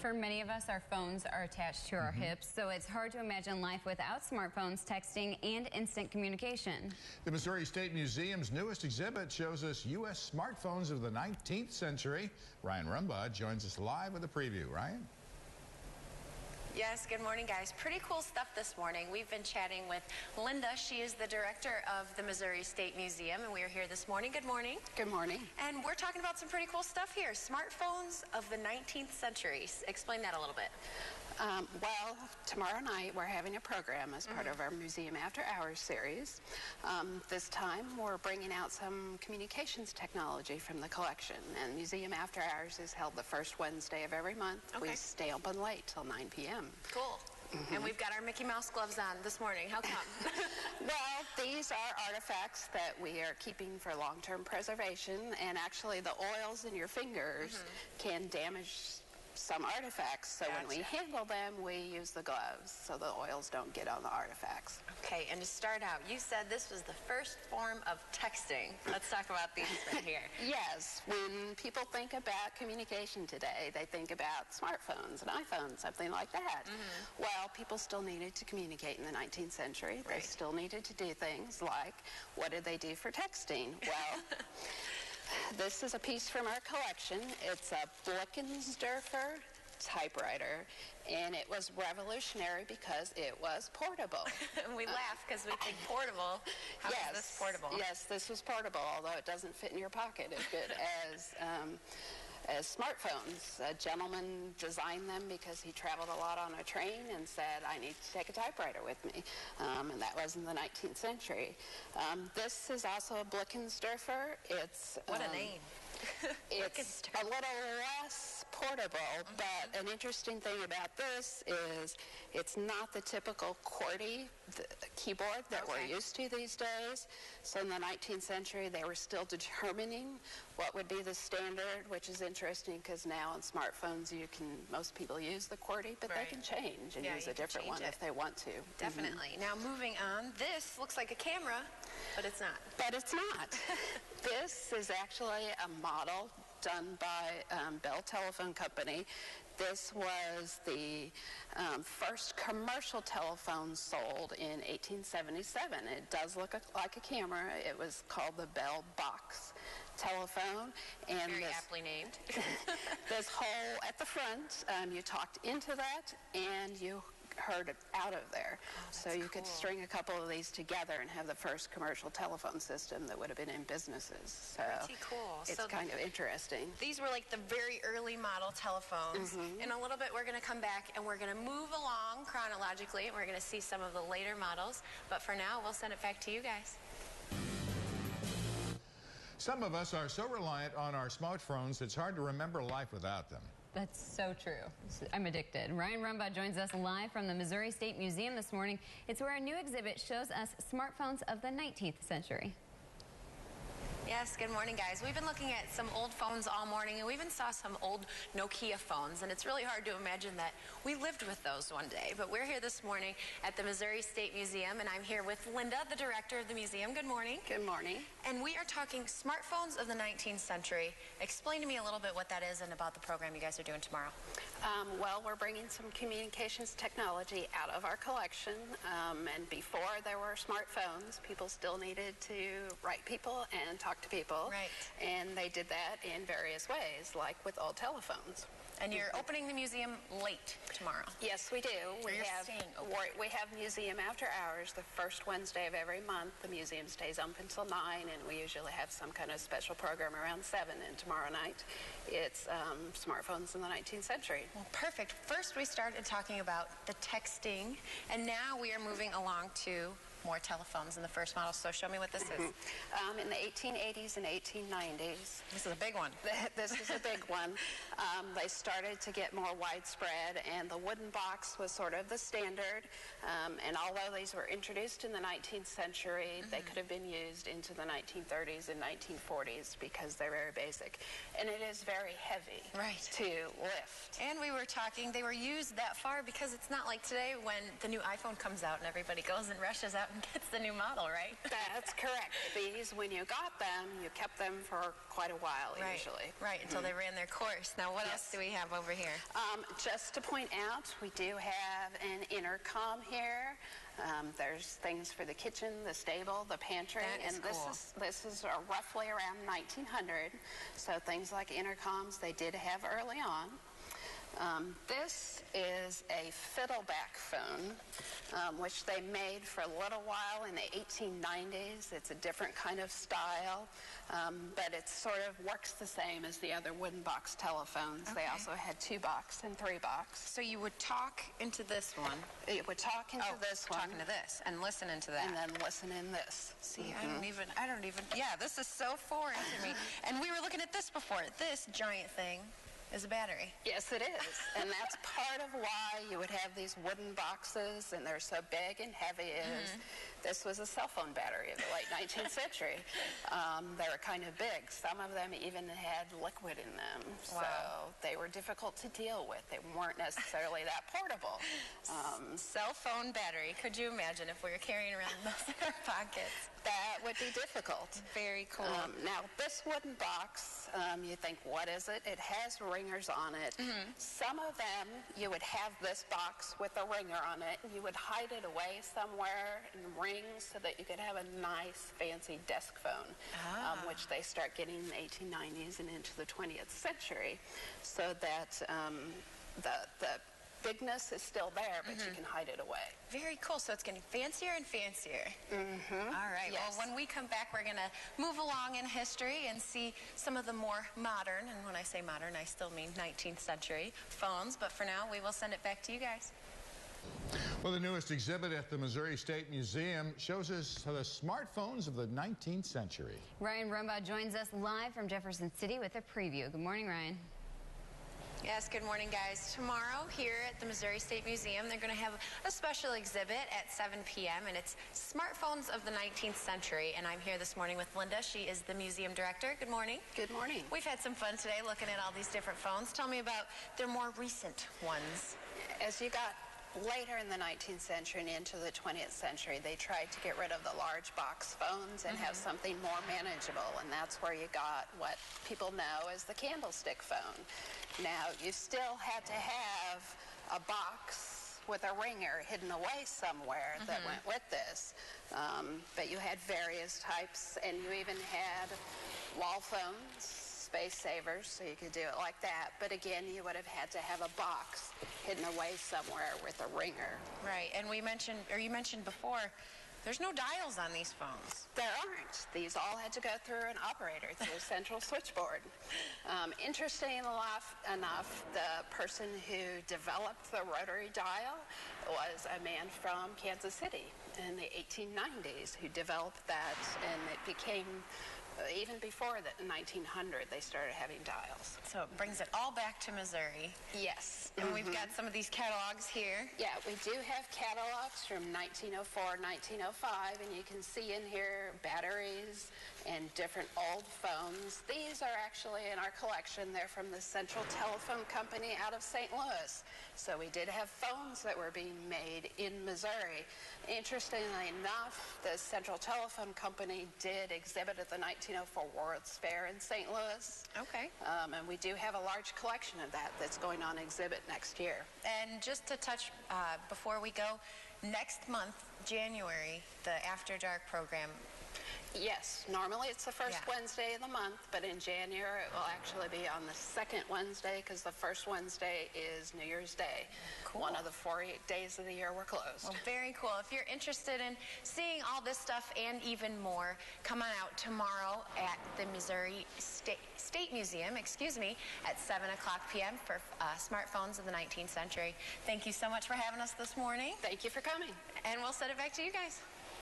For many of us, our phones are attached to our hips, so it's hard to imagine life without smartphones, texting, and instant communication. The Missouri State Museum's newest exhibit shows us U.S. smartphones of the 19th century. Ryan Rumbaugh joins us live with a preview. Ryan? Yes, good morning, guys. Pretty cool stuff this morning. We've been chatting with Linda. She is the director of the Missouri State Museum, and we are here this morning. Good morning. Good morning. And we're talking about some pretty cool stuff here. Smartphones of the 19th century. Explain that a little bit. Well, tomorrow night we're having a program as part of our Museum After Hours series. This time we're bringing out some communications technology from the collection, and Museum After Hours is held the first Wednesday of every month. Okay. We stay open late till 9 p.m. Cool. And we've got our Mickey Mouse gloves on this morning. How come? Well, these are artifacts that we are keeping for long-term preservation, and actually the oils in your fingers can damage some artifacts, so when we handle them, we use the gloves so the oils don't get on the artifacts. Okay, and to start out, you said this was the first form of texting. Let's talk about these right here. Yes, when people think about communication today, they think about smartphones and iPhones, something like that. Well, people still needed to communicate in the 19th century. They still needed to do things like, what did they do for texting? Well, this is a piece from our collection. It's a Blickensderfer typewriter, and it was revolutionary because it was portable. We laugh because we think portable. How is this portable? Yes, this was portable, although it doesn't fit in your pocket as good as smartphones. A gentleman designed them because he traveled a lot on a train and said, I need to take a typewriter with me. And that was in the 19th century. This is also a Blickensderfer. It's what a name. It's a little less portable, but an interesting thing about this is it's not the typical QWERTY keyboard that we're used to these days. So in the 19th century, they were still determining what would be the standard, which is interesting because now on smartphones, most people use the QWERTY, but they can change and use a different one if they want to. Definitely. Now moving on, this looks like a camera, but it's not. But it's not. This is actually a model done by Bell Telephone Company. This was the first commercial telephone sold in 1877. It does look like a camera. It was called the Bell Box telephone. And very aptly named. This hole at the front, you talked into that and you heard it out of there. So you could string a couple of these together and have the first commercial telephone system that would have been in businesses. So pretty cool. It's kind of interesting. These were like the very early model telephones. In a little bit we're going to come back and we're going to move along chronologically and we're going to see some of the later models. But for now, we'll send it back to you guys. Some of us are so reliant on our smartphones, it's hard to remember life without them. That's so true. I'm addicted. Ryan Rumbaugh joins us live from the Missouri State Museum this morning. It's where a new exhibit shows us smartphones of the 19th century. Yes, good morning, guys. We've been looking at some old phones all morning, and we even saw some old Nokia phones, and it's really hard to imagine that we lived with those one day. But we're here this morning at the Missouri State Museum, and I'm here with Linda, the director of the museum. Good morning. Good morning. And we are talking smartphones of the 19th century. Explain to me a little bit what that is and about the program you guys are doing tomorrow. Well, we're bringing some communications technology out of our collection, and before there were smartphones, people still needed to write people and talk to people. Right. And they did that in various ways, like with old telephones. And you're opening the museum late tomorrow. Yes, we do. We have Museum After Hours the first Wednesday of every month. The museum stays open until 9, and we usually have some kind of special program around 7. And tomorrow night, it's smartphones in the 19th century. Well, perfect. First, we started talking about the texting, and now we are moving along to more telephones in the first model. So show me what this is. In the 1880s and 1890s. This is a big one. This is a big one. They started to get more widespread, and the wooden box was sort of the standard. And although these were introduced in the 19th century, they could have been used into the 1930s and 1940s because they're very basic. And it is very heavy to lift. And we were talking, they were used that far because it's not like today when the new iPhone comes out and everybody goes and rushes out and gets the new model, right? That's correct. These, when you got them, you kept them for quite a while usually. Right, until they ran their course. Now, Now, what Yes. else do we have over here? Just to point out, we do have an intercom here. There's things for the kitchen, the stable, the pantry, That is and cool. this is roughly around 1900. So things like intercoms they did have early on. This is a fiddleback phone, which they made for a little while in the 1890s. It's a different kind of style, but it sort of works the same as the other wooden box telephones. They Okay. also had 2-box and 3-box. So you would talk into this one. It would talk into this one, Talking to this and listen into that. and then listen in this. See, I don't even, yeah, this is so foreign to me. And we were looking at this before. This giant thing is a battery. Yes, it is. And that's part of why you would have these wooden boxes, and they're so big and heavy is this was a cell phone battery of the late 19th century. They were kind of big. Some of them even had liquid in them. Wow. So they were difficult to deal with. They weren't necessarily that portable. Cell phone battery. Could you imagine if we were carrying around those in our pockets? That would be difficult. Very cool. Now, this wooden box, you think, what is it? It has ringers on it. Some of them, you would have this box with a ringer on it, and you would hide it away somewhere in rings so that you could have a nice, fancy desk phone, which they start getting in the 1890s and into the 20th century, so that the bigness is still there, but you can hide it away. Very cool. So it's getting fancier and fancier. All right. Yes. Well, when we come back, we're going to move along in history and see some of the more modern, and when I say modern, I still mean 19th century phones. But for now, we will send it back to you guys. Well, the newest exhibit at the Missouri State Museum shows us the smartphones of the 19th century. Ryan Rumbaugh joins us live from Jefferson City with a preview. Good morning, Ryan. Yes, good morning, guys. Tomorrow here at the Missouri State Museum, they're going to have a special exhibit at 7 p.m., and it's Smartphones of the 19th Century. And I'm here this morning with Linda. She is the museum director. Good morning. Good morning. We've had some fun today looking at all these different phones. Tell me about their more recent ones. As you got later in the 19th century and into the 20th century, they tried to get rid of the large box phones and have something more manageable, and that's where you got what people know as the candlestick phone. Now, you still had to have a box with a ringer hidden away somewhere that went with this, but you had various types, and you even had wall phones, space savers, so you could do it like that. But again, you would have had to have a box hidden away somewhere with a ringer. Right, and you mentioned before, there's no dials on these phones. There aren't. These all had to go through an operator, through a central switchboard. Interesting enough, the person who developed the rotary dial was a man from Kansas City in the 1890s who developed that, and it became even before the 1900, they started having dials. So it brings it all back to Missouri. Yes. And we've got some of these catalogs here. Yeah, we do have catalogs from 1904, 1905, and you can see in here batteries and different old phones. These are actually in our collection. They're from the Central Telephone Company out of St. Louis. So we did have phones that were being made in Missouri. Interestingly enough, the Central Telephone Company did exhibit at the 1904 World's Fair in St. Louis. Okay. And we do have a large collection of that that's going on exhibit next year. And just to touch before we go, next month, January, the After Dark program. Yes, normally it's the first Yeah. Wednesday of the month, but in January it will actually be on the second Wednesday because the first Wednesday is New Year's Day. Cool. One of the 48 days of the year we're closed. Well, very cool. If you're interested in seeing all this stuff and even more, come on out tomorrow at the Missouri State Museum, at 7 o'clock p.m. for Smartphones of the 19th Century. Thank you so much for having us this morning. Thank you for coming. And we'll send it back to you guys.